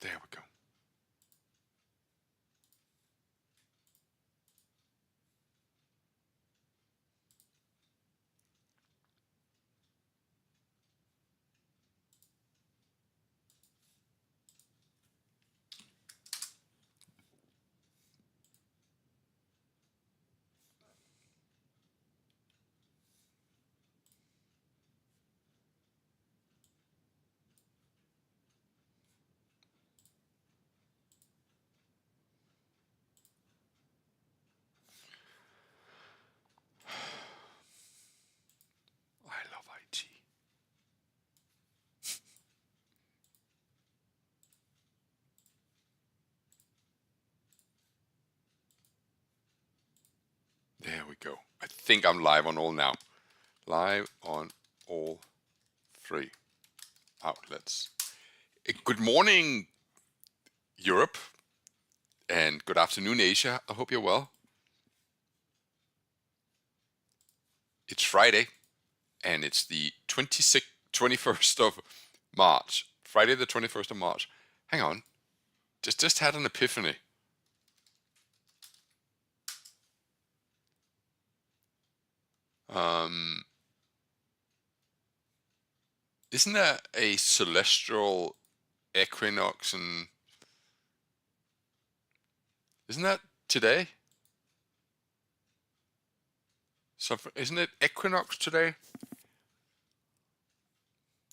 There we go. I love IT. There we go. I think I'm live on all now. Live on all 3 outlets. Good morning, Europe, and good afternoon, Asia. I hope you're well. It's Friday, and it's the 21st of March. Friday the 21st of March. Hang on. Just had an epiphany. Isn't there a celestial equinox, and isn't that today? So isn't it equinox today?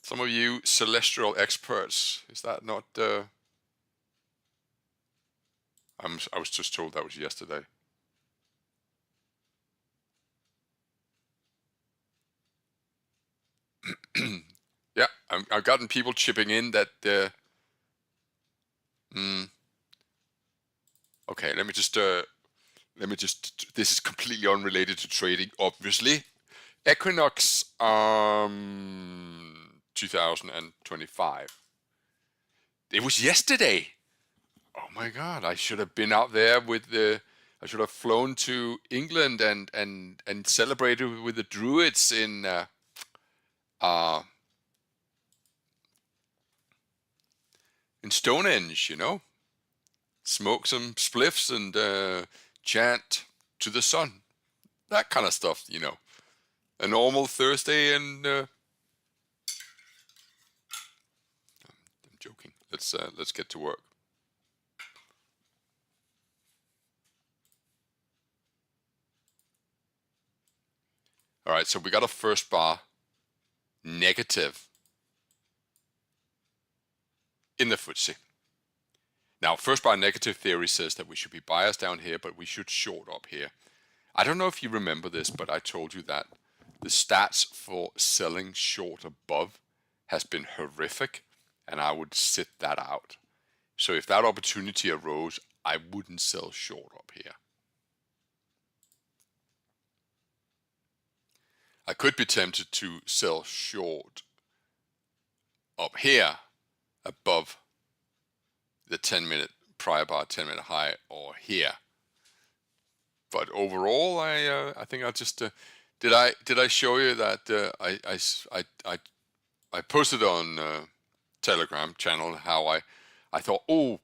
Some of you celestial experts, is that not? I was just told that was yesterday. Yeah, I've gotten people chipping in that. Okay, let me just. This is completely unrelated to trading, obviously. Equinox 2025. It was yesterday. Oh my God! I should have been out there with the. I should have flown to England and celebrated with the Druids in Stonehenge. Smoke some spliffs and chant to the sun. That kind of stuff. A normal Thursday, and I'm joking. Let's get to work. All right, so we got a first bar negative in the FTSE. Now, first bar negative theory says that we should be biased down here, but we should short up here. I don't know if you remember this, but I told you that the stats for selling short above has been horrific, and I would sit that out. So if that opportunity arose, I wouldn't sell short up here. I could be tempted to sell short up here above the 10-minute prior bar, 10-minute high, or here. But overall, I think I'll just did I show you that I posted on Telegram channel how I thought, oh,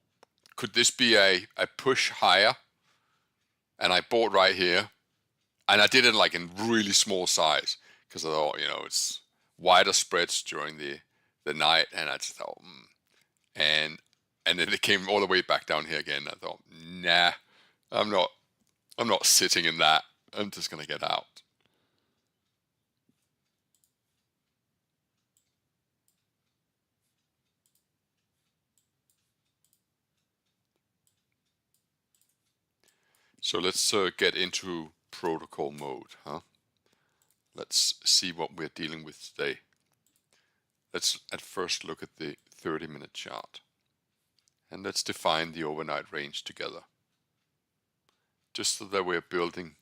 could this be a push higher? And I bought right here, and I did it like in really small size because I thought, it's wider spreads during the night, and I just thought, and then it came all the way back down here again. I thought, nah, I'm not sitting in that. I'm just gonna get out. So let's get into protocol mode, huh? Let's see what we're dealing with today. Let's at first look at the 30-minute chart. And let's define the overnight range together. Just so that we're building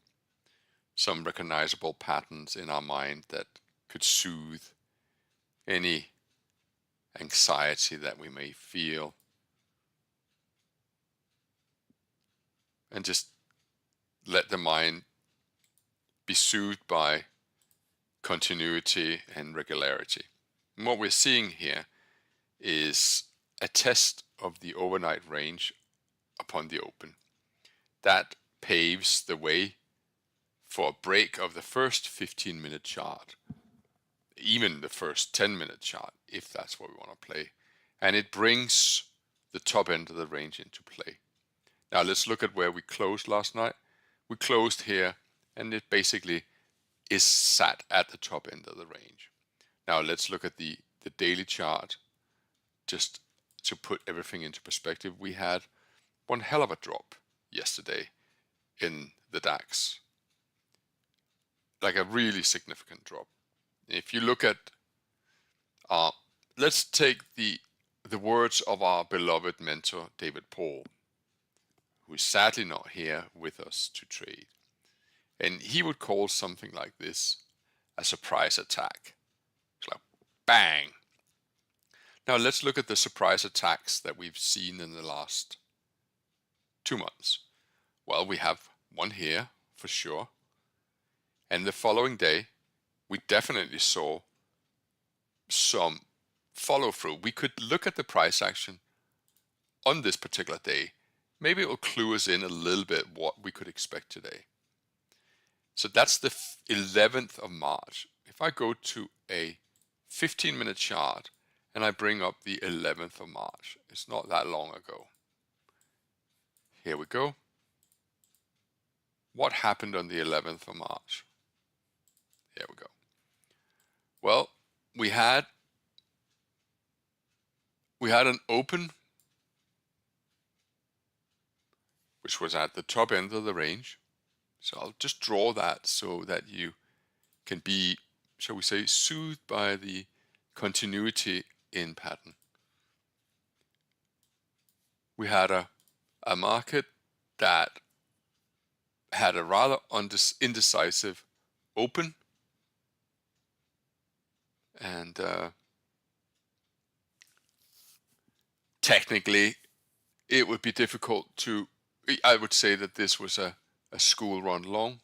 some recognizable patterns in our mind that could soothe any anxiety that we may feel. And just let the mind be soothed by continuity and regularity. And what we're seeing here is a test of the overnight range upon the open. That paves the way for a break of the first 15-minute chart, even the first 10-minute chart, if that's what we want to play. And it brings the top end of the range into play. Now let's look at where we closed last night. We closed here, and it basically is sat at the top end of the range. Now let's look at the daily chart, just to put everything into perspective. We had one hell of a drop yesterday in the DAX, like a really significant drop. If you look at, let's take the words of our beloved mentor, David Paul, who is sadly not here with us to trade. And he would call something like this a surprise attack. It's like, bang. Now let's look at the surprise attacks that we've seen in the last 2 months. Well, we have one here for sure. And the following day, we definitely saw some follow through. We could look at the price action on this particular day. Maybe it will clue us in a little bit what we could expect today. So that's the 11th of March. If I go to a 15-minute chart and I bring up the 11th of March, it's not that long ago. Here we go. What happened on the 11th of March? Here we go. Well, we had an open which was at the top end of the range. So I'll just draw that so that you can be, shall we say, soothed by the continuity in pattern. We had a market that had a rather indecisive open, and technically it would be difficult to, I would say that this was a school run long,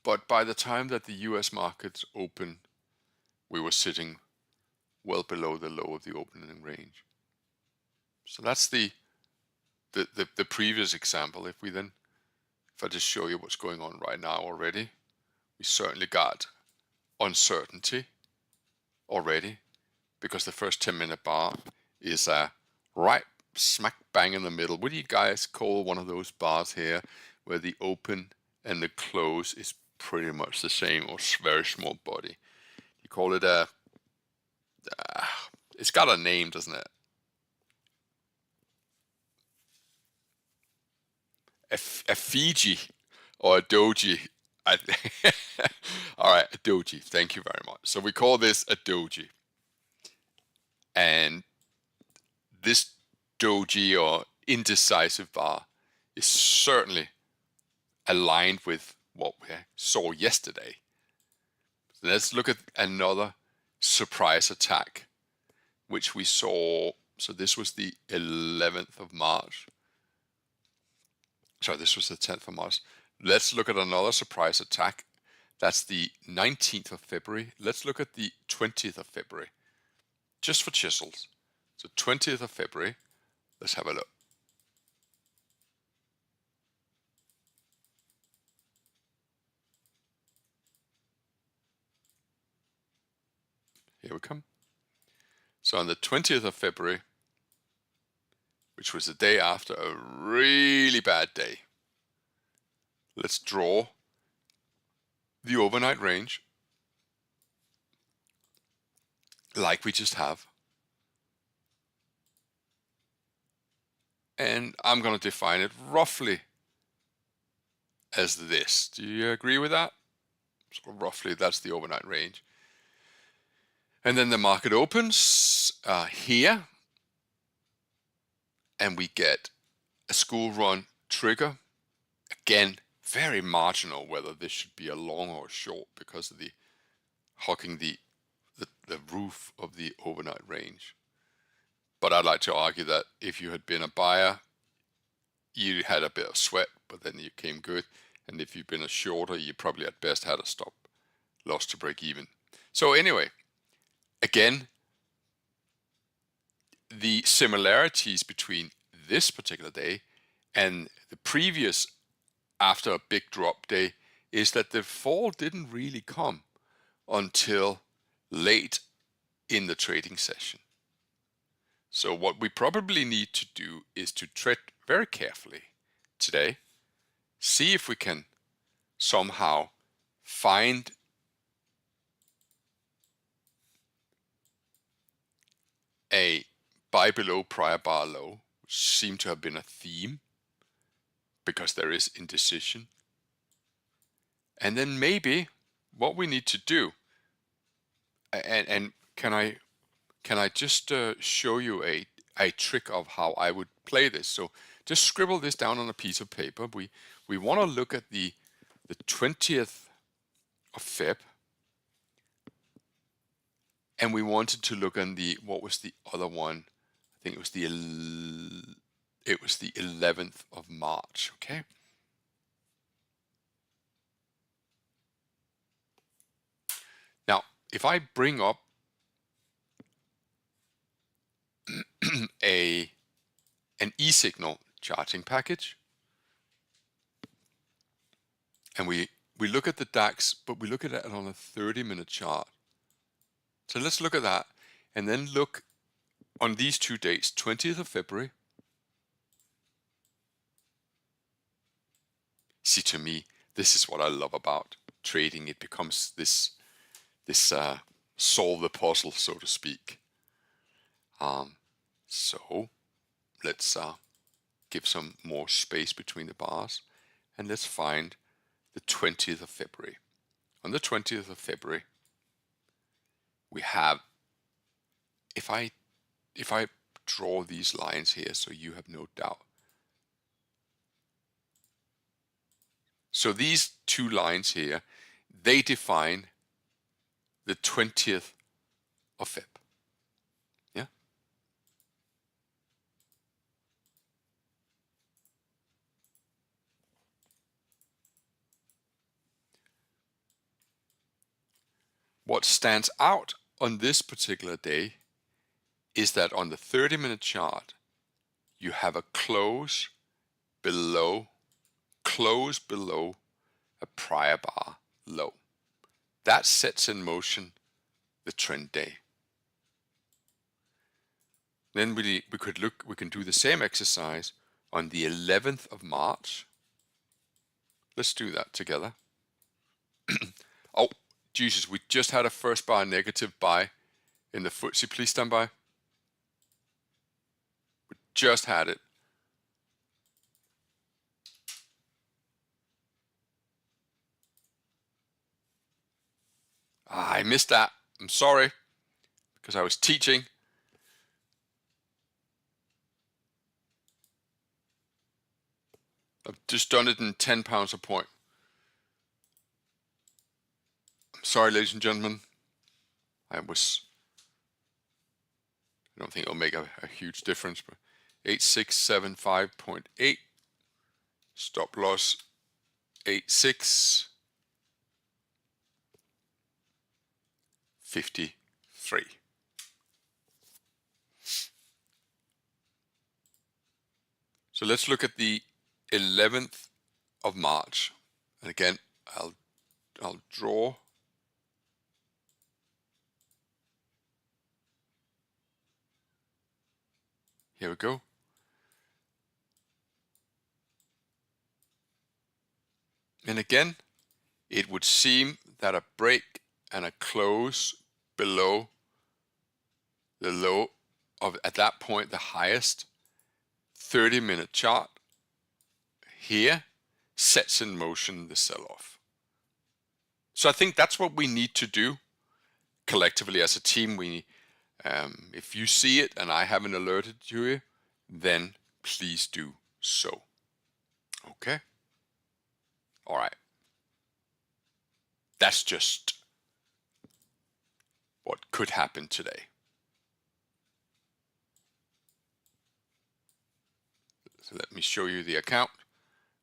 but by the time that the US markets opened, we were sitting well below the low of the opening range. So that's the previous example. If I just show you what's going on right now already, we certainly got uncertainty already, because the first 10-minute bar is right smack bang in the middle. What do you guys call one of those bars here where the open and the close is pretty much the same, or very small body? You call it it's got a name, doesn't it? A Fiji or a doji. All right, a doji. Thank you very much. So we call this a doji. And this doji or indecisive bar is certainly aligned with what we saw yesterday. So let's look at another surprise attack, which we saw. So this was the 11th of March. Sorry, this was the 10th of March. Let's look at another surprise attack. That's the 19th of February. Let's look at the 20th of February, just for chisels. So 20th of February, let's have a look. Here we come. So on the 20th of February, which was the day after a really bad day, let's draw the overnight range like we just have. And I'm going to define it roughly as this. Do you agree with that? So roughly, that's the overnight range. And then the market opens here, and we get a school run trigger. Again, very marginal whether this should be a long or short, because of the hugging the roof of the overnight range. But I'd like to argue that if you had been a buyer, you had a bit of sweat, but then you came good. And if you've been a shorter, you probably at best had a stop loss to break even. So anyway, again, the similarities between this particular day and the previous after a big drop day is that the fall didn't really come until late in the trading session. So what we probably need to do is to tread very carefully today, see if we can somehow find a buy below prior bar low, which seemed to have been a theme because there is indecision. And then maybe what we need to do, and can I just show you a trick of how I would play this? So just scribble this down on a piece of paper. We want to look at the 20th of Feb, and we wanted to look on the, what was the other one? I think it was the 11th of March. Okay. Now, if I bring up an e-signal charting package, and we look at the DAX, but we look at it on a 30-minute chart. So let's look at that, and then look on these two dates, 20th of February. See, to me, this is what I love about trading. It becomes this solve the puzzle, so to speak. So let's give some more space between the bars, and let's find the 20th of February. On the 20th of February, we have, if I draw these lines here so you have no doubt. So these two lines here, they define the 20th of Feb. Yeah. What stands out on this particular day is that on the 30-minute chart, you have a close below a prior bar low. That sets in motion the trend day. Then we can do the same exercise on the 11th of March. Let's do that together. Oh, Jesus, we just had a first bar negative buy in the FTSE. Please stand by. We just had it. I missed that. I'm sorry, because I was teaching. I've just done it in £10 a point. I'm sorry, ladies and gentlemen. I don't think it'll make a huge difference, but 8675.8. Stop loss 8653. So let's look at the 11th of March. And again, I'll draw. Here we go. And again, it would seem that a break and a close below the low of, at that point, the highest 30-minute chart here sets in motion the sell-off. So I think that's what we need to do collectively as a team. If you see it and I haven't alerted you, then please do so. Okay? All right. That's just what could happen today. So let me show you the account.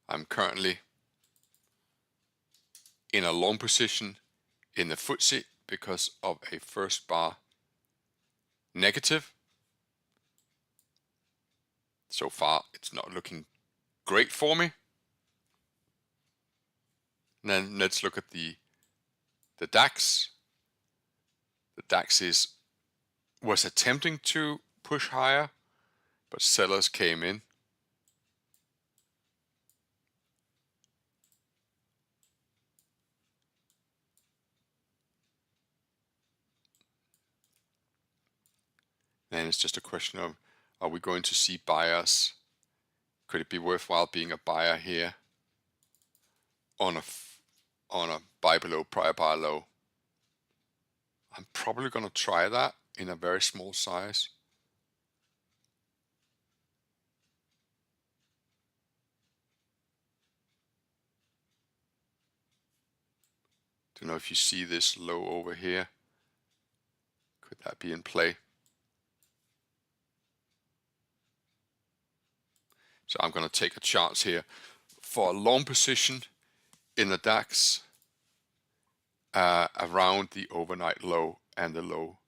I'm currently in a long position in the FTSE because of a first bar negative. So far, it's not looking great for me. And then let's look at the DAX. The DAX was attempting to push higher, but sellers came in. And it's just a question of, are we going to see buyers? Could it be worthwhile being a buyer here on a buy below prior bar low? I'm probably going to try that in a very small size. Don't know if you see this low over here. Could that be in play? So I'm going to take a chance here for a long position in the DAX around the overnight low and the low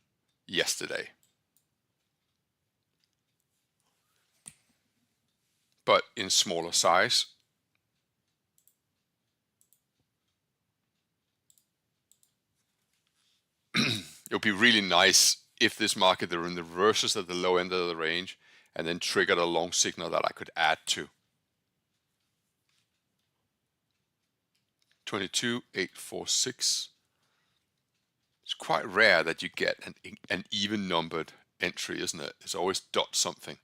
yesterday. But in smaller size. It would be really nice if this market are in the reverses at the low end of the range and then triggered a long signal that I could add to. 22,846. It's quite rare that you get an even numbered entry, isn't it? It's always dot something.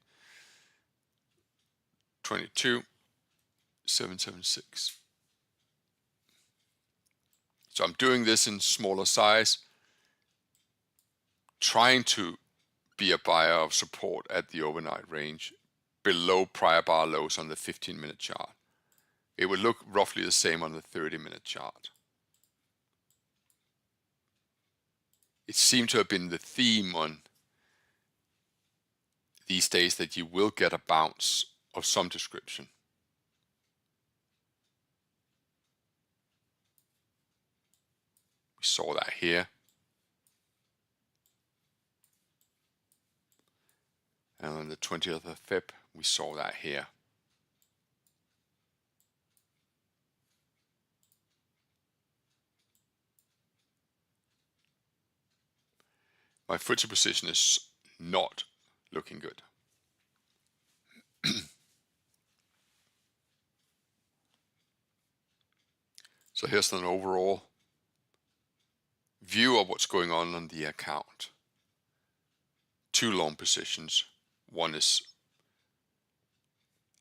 22,776. So I'm doing this in smaller size, trying to be a buyer of support at the overnight range below prior bar lows on the 15-minute chart. It would look roughly the same on the 30-minute chart. It seemed to have been the theme on these days that you will get a bounce of some description. We saw that here. And on the 20th of Feb, we saw that here. My FTSE position is not looking good. So here's an overall view of what's going on the account. Two long positions. One is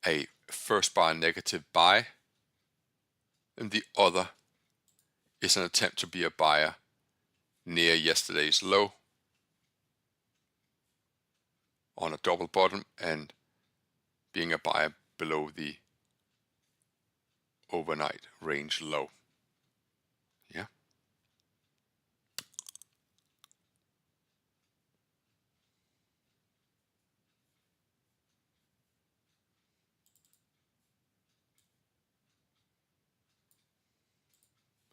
a first bar negative buy, and the other is an attempt to be a buyer near yesterday's low on a double bottom and being a buyer below the overnight range low. Yeah.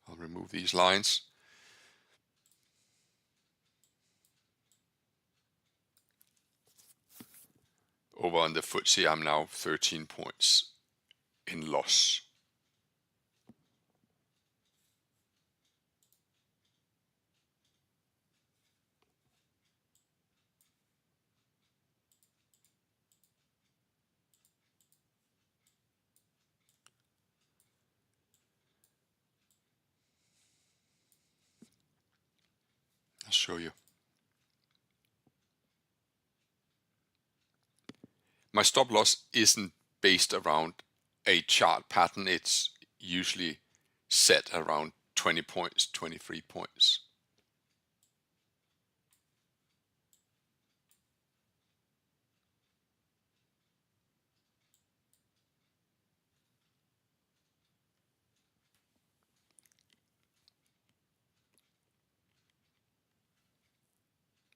I'll remove these lines. Over on the FTSE, I'm now 13 points in loss. I'll show you. My stop loss isn't based around a chart pattern. It's usually set around 20 points, 23 points.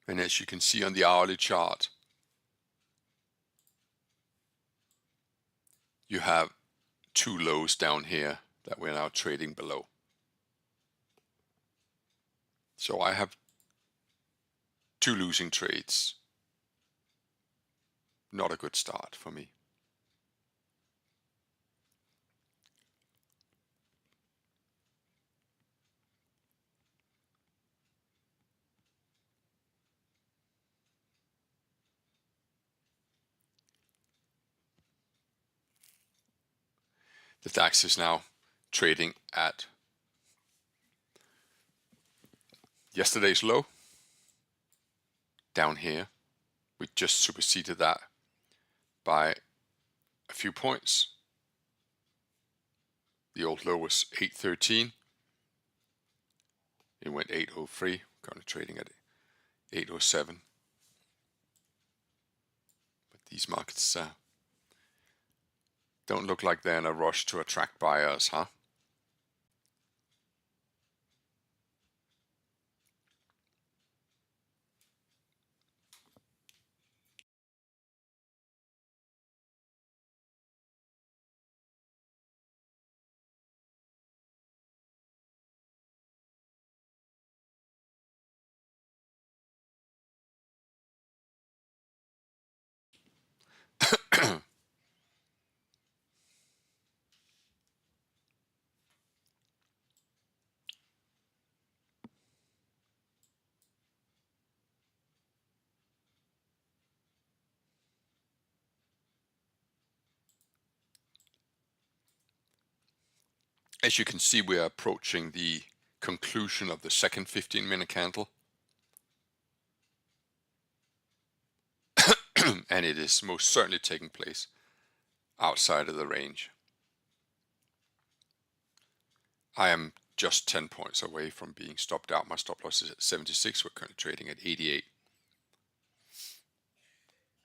And as you can see on the hourly chart, you have two lows down here that we're now trading below. So I have two losing trades. Not a good start for me. The DAX is now trading at yesterday's low down here. We just superseded that by a few points. The old low was 813. It went 803, currently trading at 807. But these markets don't look like they're in a rush to attract buyers, huh? As you can see, we are approaching the conclusion of the second 15-minute candle. And it is most certainly taking place outside of the range. I am just 10 points away from being stopped out. My stop loss is at 76. We're currently trading at 88.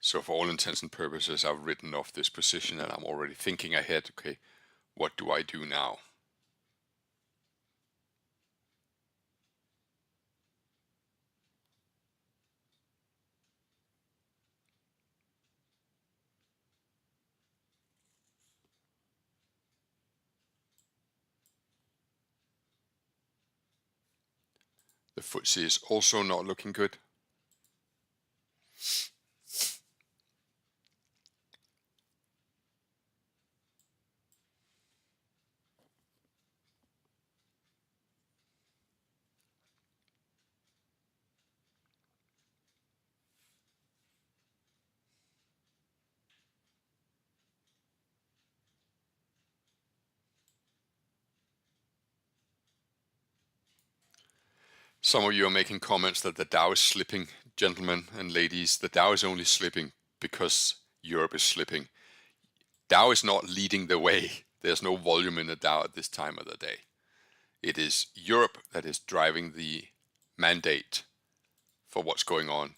So for all intents and purposes, I've written off this position and I'm already thinking ahead. Okay, what do I do now? The FTSE is also not looking good. Some of you are making comments that the Dow is slipping. Gentlemen and ladies, the Dow is only slipping because Europe is slipping. Dow is not leading the way. There's no volume in the Dow at this time of the day. It is Europe that is driving the mandate for what's going on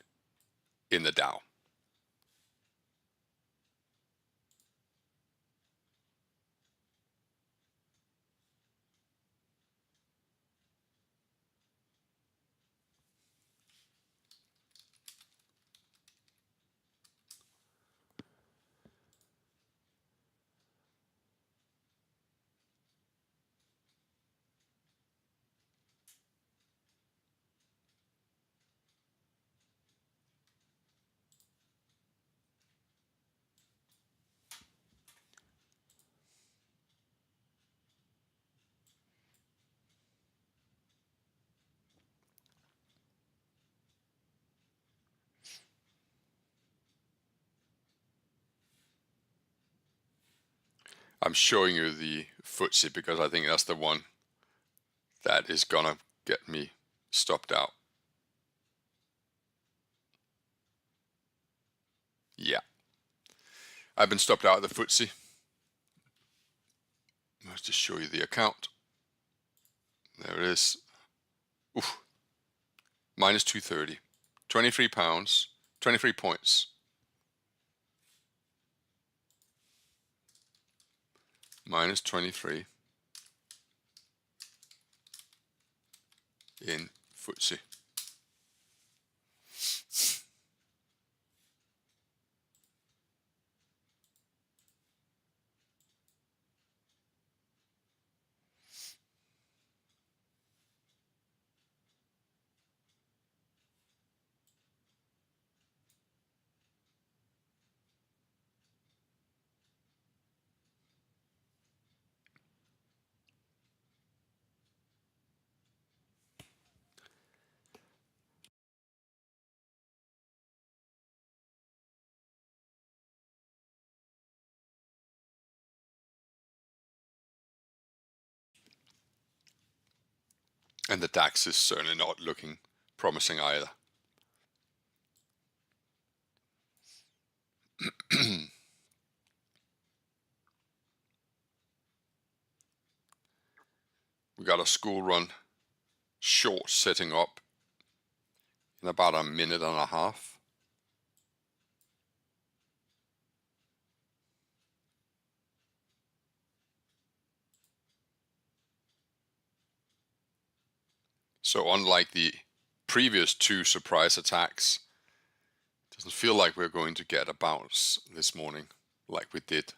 in the Dow. I'm showing you the FTSE because I think that's the one that is gonna get me stopped out. Yeah, I've been stopped out of the FTSE. Let's just show you the account. There it is. Oof. Minus 230. 23 pounds, 23 points. Minus 23 in FTSE. And the DAX is certainly not looking promising either. We got a school run short setting up in about a minute and a half. So unlike the previous two surprise attacks, it doesn't feel like we're going to get a bounce this morning like we did.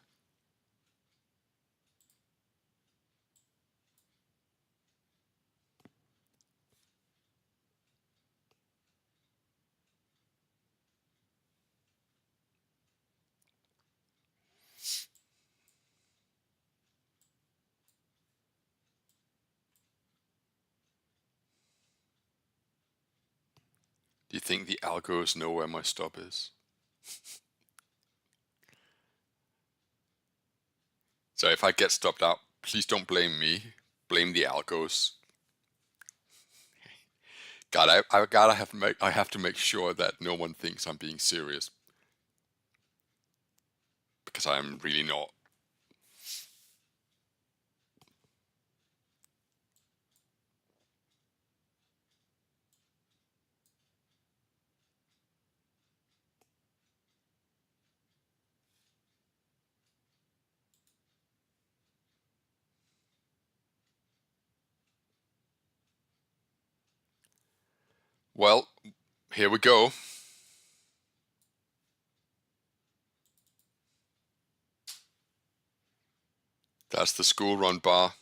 Do you think the algos know where my stop is? So if I get stopped out, please don't blame me. Blame the algos. God, I have to make sure that no one thinks I'm being serious, because I'm really not. Well, here we go. That's the school run bar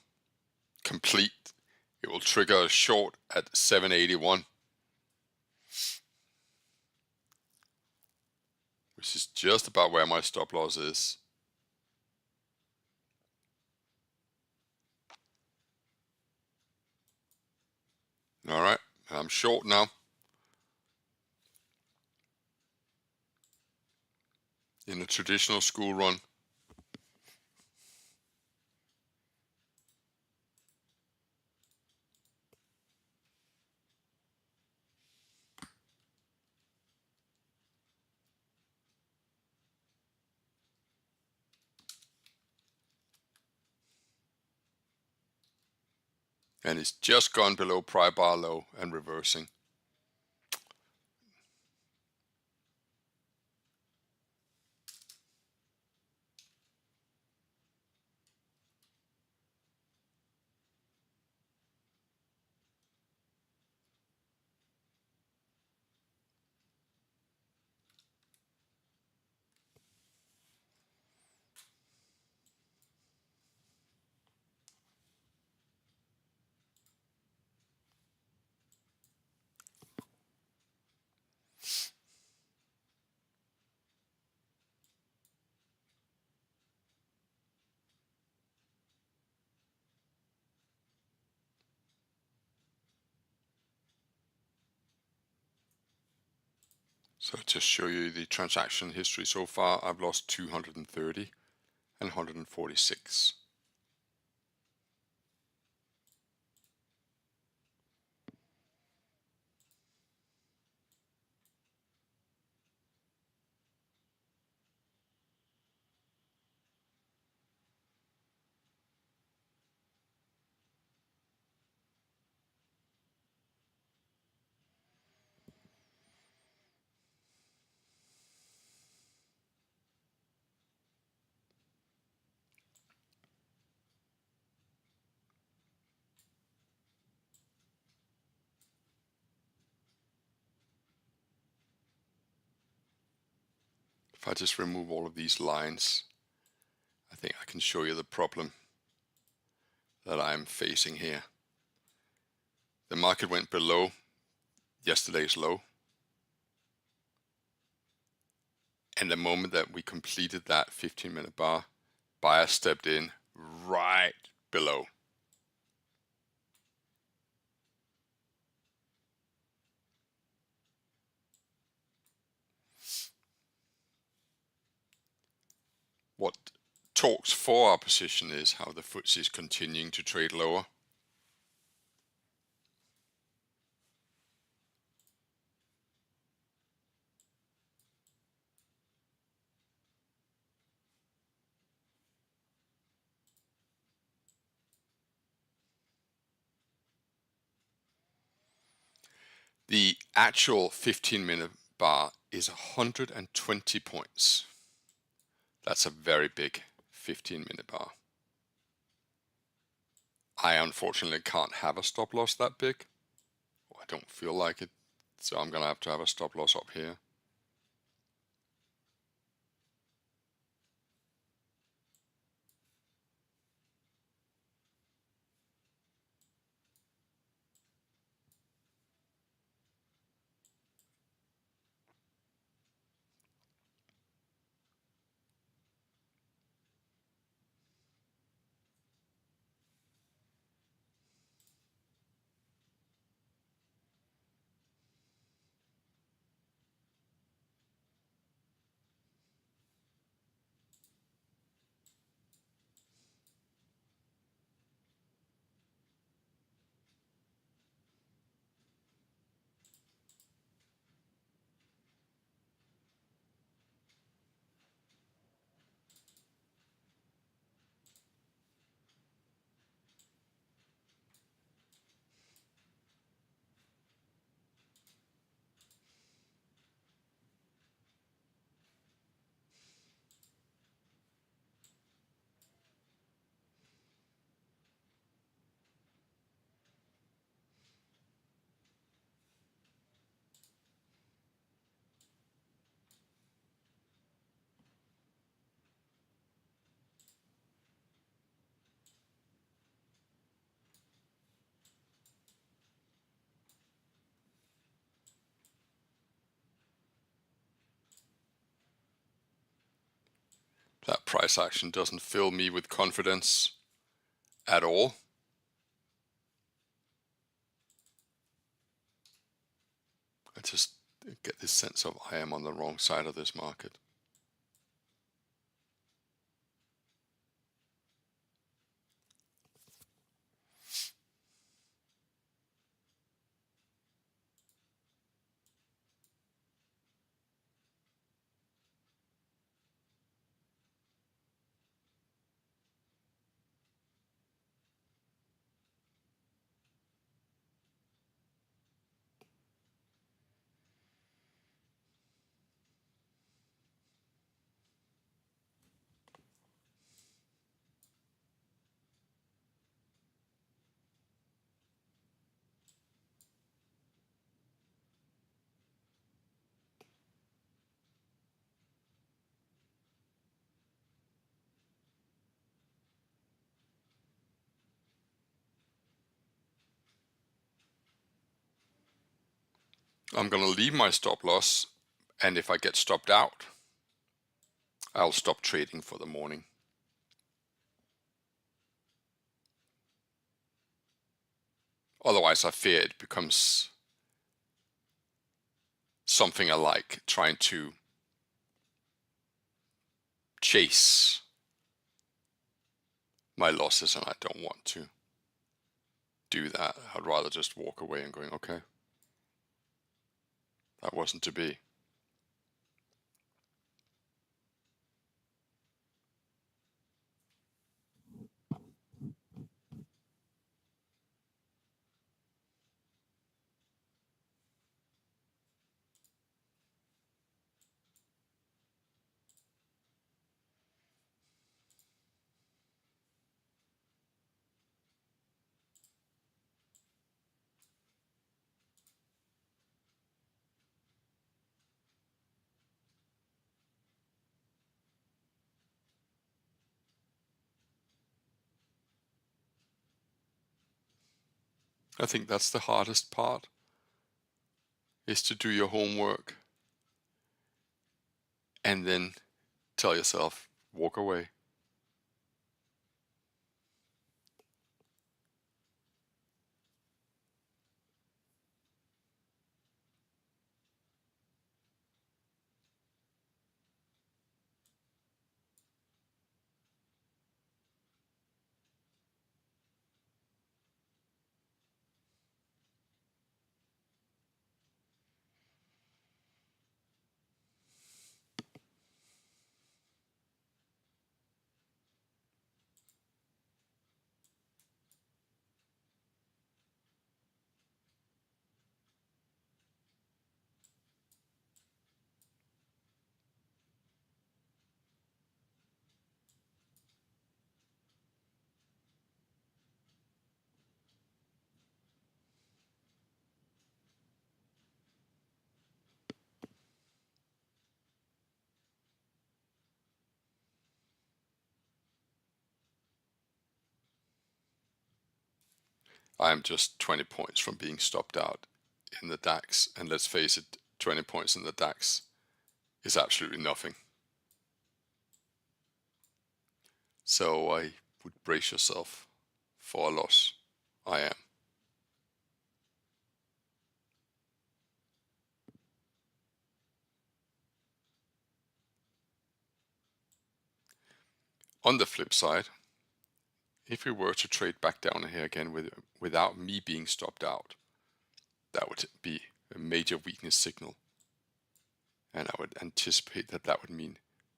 complete. It will trigger a short at 781, which is just about where my stop loss is. All right, I'm short now. In a traditional school run. And it's just gone below prior bar low and reversing. So to show you the transaction history so far, I've lost 230 and 146. If I just remove all of these lines, I think I can show you the problem that I'm facing here. The market went below yesterday's low. And the moment that we completed that 15-minute bar, buyer stepped in right below. What talks for our position is how the FTSE is continuing to trade lower. The actual 15-minute bar is 120 points. That's a very big 15-minute bar. I unfortunately can't have a stop loss that big. I don't feel like it, so I'm gonna have to have a stop loss up here. That price action doesn't fill me with confidence at all. I just get this sense of I am on the wrong side of this market. I'm going to leave my stop loss, and if I get stopped out, I'll stop trading for the morning. Otherwise, I fear it becomes something I like, trying to chase my losses, and I don't want to do that. I'd rather just walk away and going, okay, that wasn't to be. I think that's the hardest part, is to do your homework and then tell yourself, walk away. I am just 20 points from being stopped out in the DAX, and let's face it, 20 points in the DAX is absolutely nothing. So I would brace yourself for a loss. I am. On the flip side, if we were to trade back down here again without me being stopped out, that would be a major weakness signal. And I would anticipate that that would mean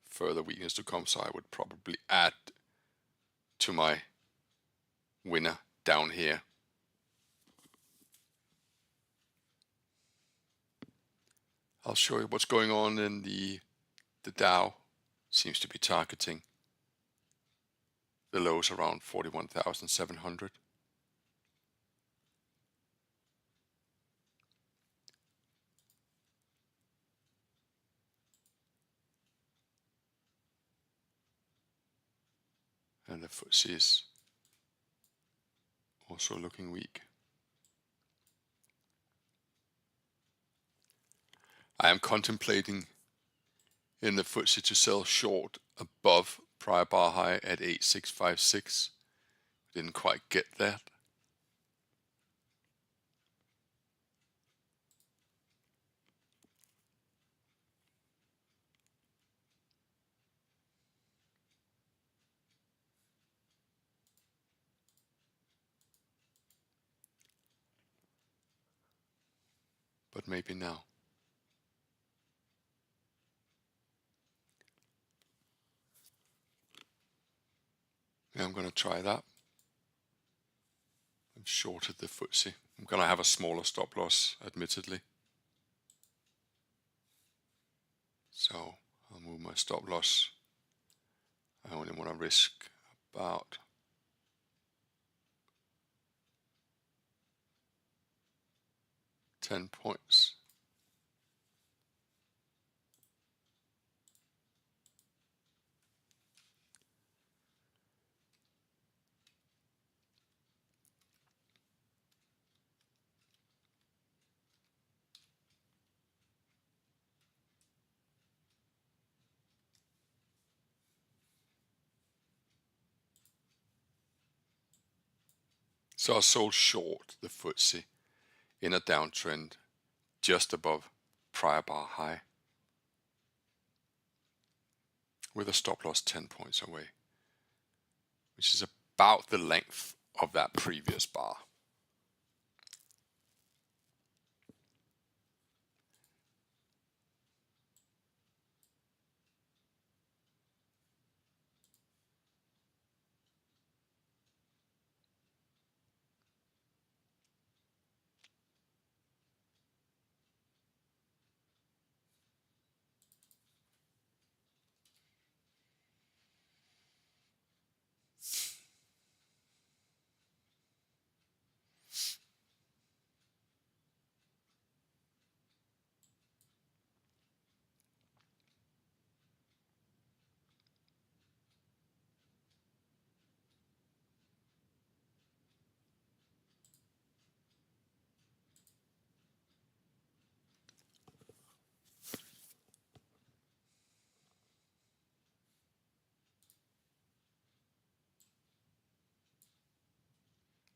further weakness to come, so I would probably add to my winner down here. I'll show you what's going on in the Dow. Seems to be targeting the lows around 41,700. And the FTSE is also looking weak. I am contemplating in the FTSE to sell short above prior bar high at 8656. Didn't quite get that. But maybe now. Yeah, I'm going to try that. I'm shorted the FTSE. I'm going to have a smaller stop loss, admittedly. So I'll move my stop loss. I only want to risk about £10. So I sold short the FTSE in a downtrend just above prior bar high with a stop loss 10 points away, which is about the length of that previous bar.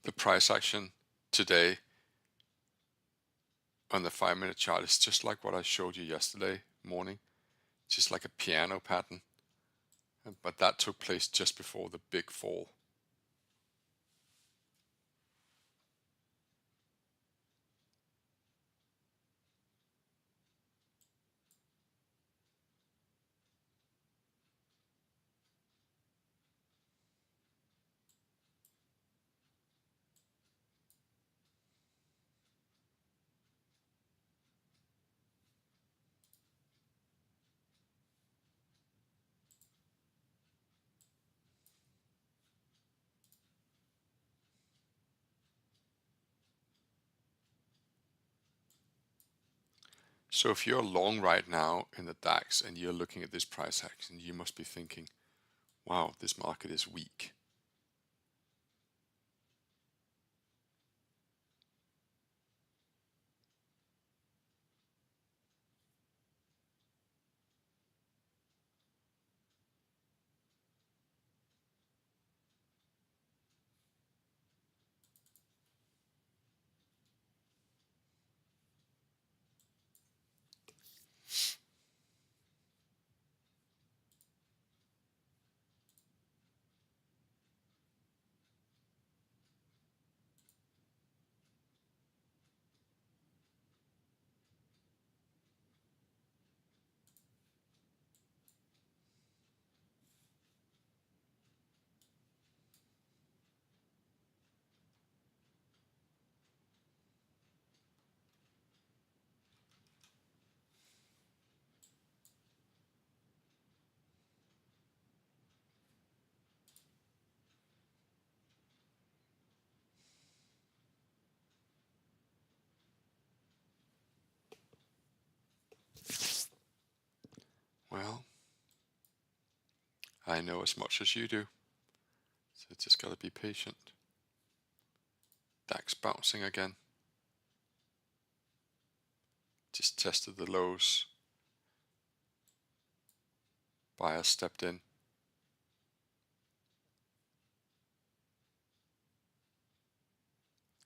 The price action today on the 5-minute chart is just like what I showed you yesterday morning, just like a piano pattern. But that took place just before the big fall. So if you're long right now in the DAX and you're looking at this price action, you must be thinking, wow, this market is weak. I know as much as you do, so just gotta be patient. Dax bouncing again. Just tested the lows. Buyer stepped in.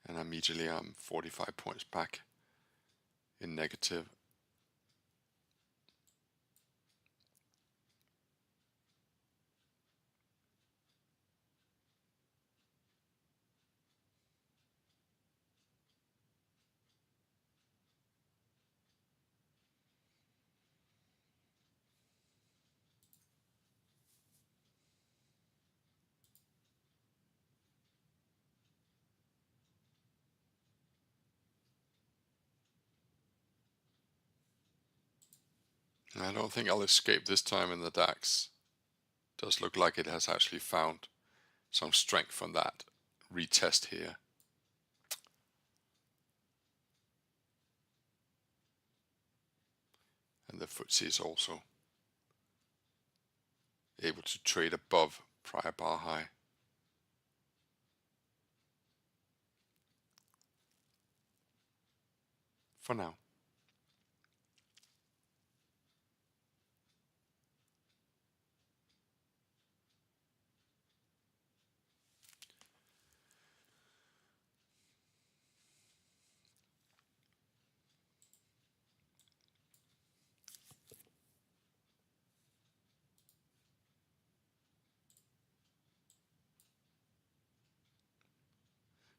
And immediately I'm 45 points back in negative. I don't think I'll escape this time in the DAX. Does look like it has actually found some strength from that retest here. And the FTSE is also able to trade above prior bar high. For now.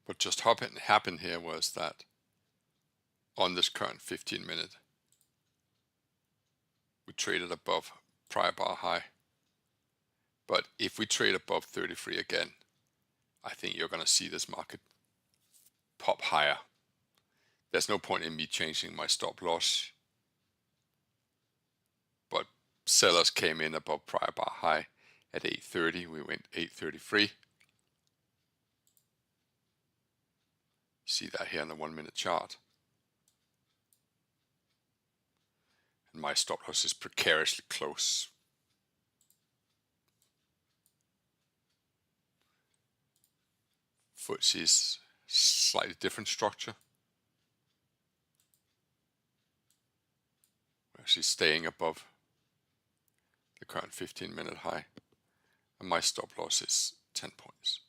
What just happened here was that on this current 15-minute, we traded above prior bar high. But if we trade above 33 again, I think you're going to see this market pop higher. There's no point in me changing my stop loss. But sellers came in above prior bar high at 8.30. We went 8.33. See that here on the 1-minute chart. And my stop loss is precariously close. FTSE's slightly different structure. We're actually staying above the current 15-minute high. And my stop loss is 10 points.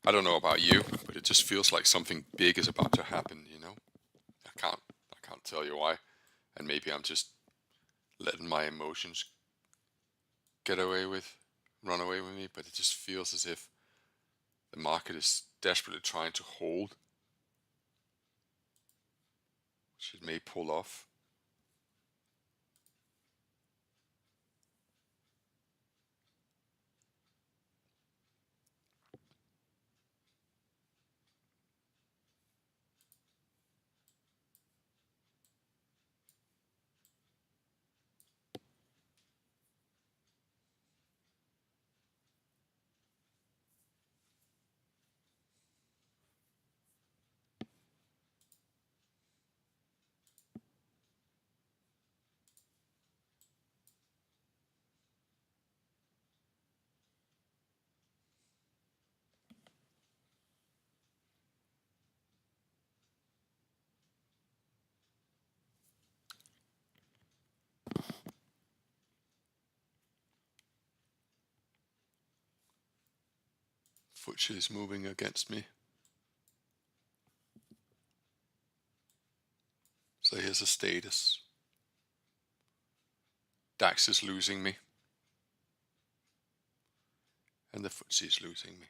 I don't know about you, but it just feels like something big is about to happen, you know? I can't tell you why. And maybe I'm just letting my emotions run away with me, but it just feels as if the market is desperately trying to hold, which it may pull off. FTSE is moving against me. So here's a status. DAX is losing me. And the FTSE is losing me.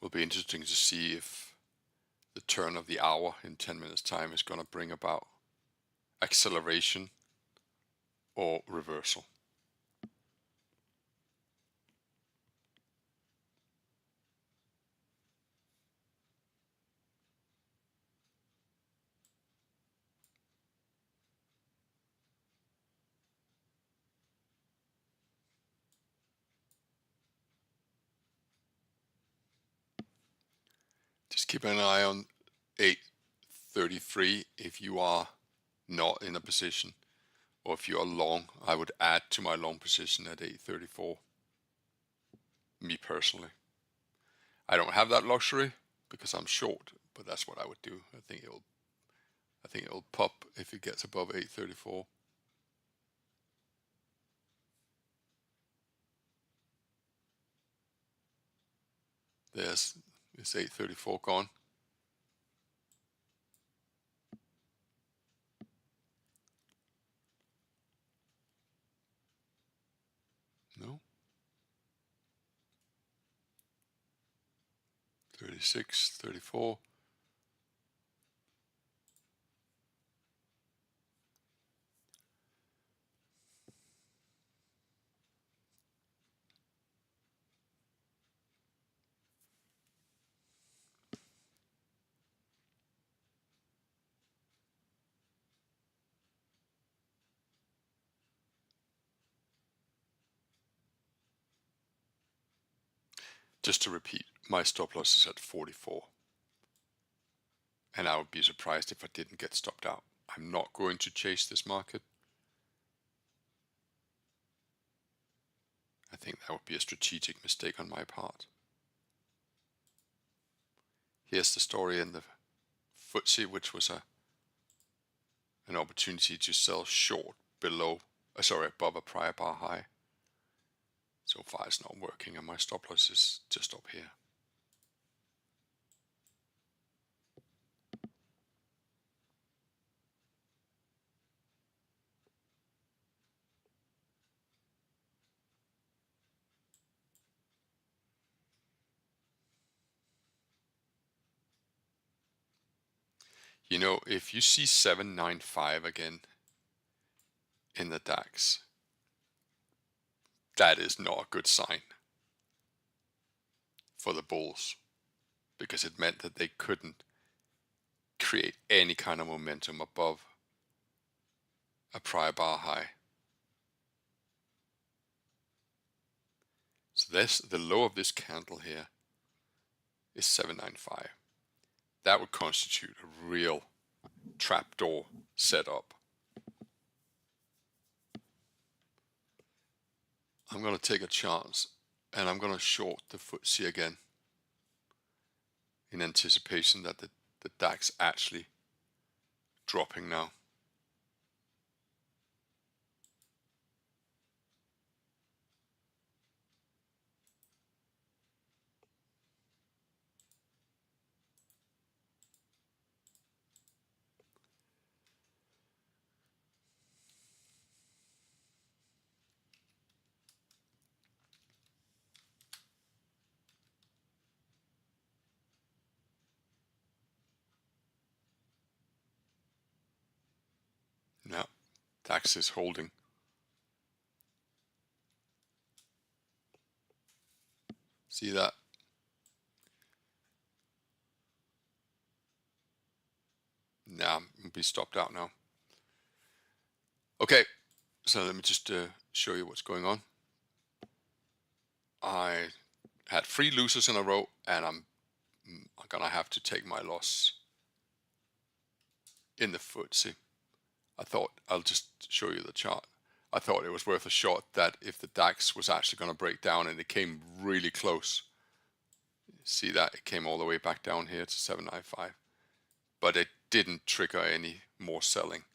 Will be interesting to see if the turn of the hour in 10 minutes time is going to bring about acceleration or reversal. Just keep an eye on 8:33 if you are not in a position, or if you are long, I would add to my long position at 8:34. Me personally, I don't have that luxury because I'm short, but that's what I would do. I think it'll pop if it gets above 8:34. There's 8:34 gone. No. 36, 34. Just to repeat, my stop loss is at 44. And I would be surprised if I didn't get stopped out. I'm not going to chase this market. I think that would be a strategic mistake on my part. Here's the story in the Footsie, which was an opportunity to sell short above a prior bar high. So far it's not working, and my stop loss is just up here. You know, if you see 795 again in the Dax, that is not a good sign for the bulls, because it meant that they couldn't create any kind of momentum above a prior bar high. So the low of this candle here is 795. That would constitute a real trapdoor setup. I'm going to take a chance, and I'm going to short the Footsie again in anticipation that the Dax actually dropping now. Now, Dax is holding. See that? Nah, I'll be stopped out now. Okay, so let me just show you what's going on. I had 3 losers in a row, and I'm gonna have to take my loss in the Footsie. I thought, I'll just show you the chart. I thought it was worth a shot that if the Dax was actually going to break down, and it came really close. See that? It came all the way back down here to 795. But it didn't trigger any more selling.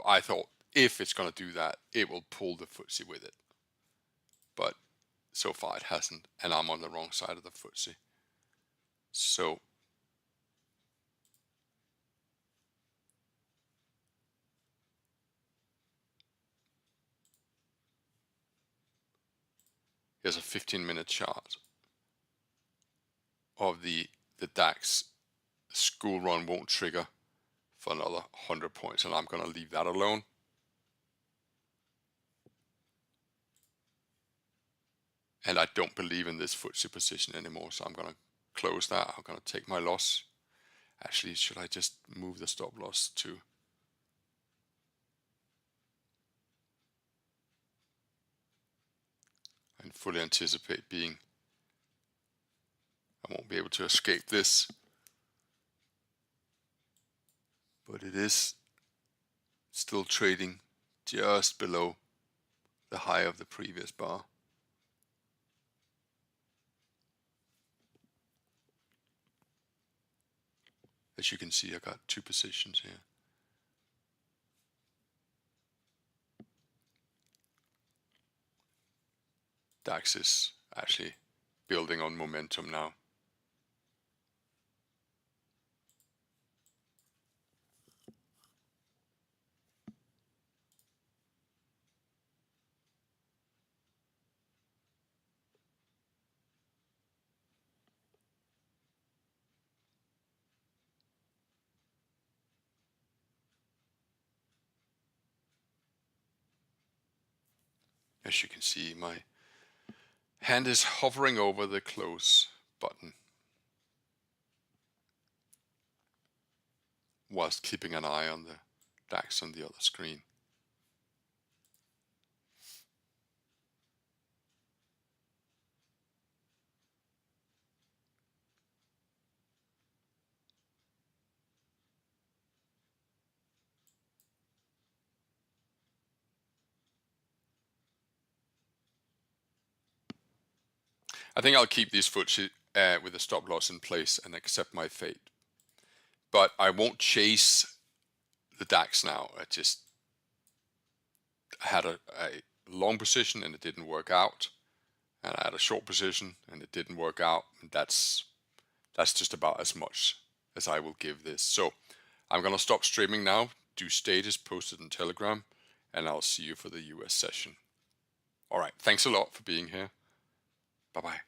I thought if it's going to do that, it will pull the Footsie with it. But so far it hasn't, and I'm on the wrong side of the Footsie. So here's a 15-minute chart of the DAX school run won't trigger for another 100 points, and I'm going to leave that alone. And I don't believe in this footsie position anymore, so I'm going to close that. I'm going to take my loss. Actually, should I just move the stop loss to and fully anticipate being, I won't be able to escape this, but it is still trading just below the high of the previous bar. As you can see, I got two positions here. DAX is actually building on momentum now. As you can see, my hand is hovering over the close button whilst keeping an eye on the DAX on the other screen. I think I'll keep these footsie with a stop loss in place and accept my fate. But I won't chase the DAX now. I just had a long position and it didn't work out. And I had a short position and it didn't work out. And that's just about as much as I will give this. So I'm going to stop streaming now, do status posted on Telegram, and I'll see you for the US session. All right. Thanks a lot for being here. Bye-bye.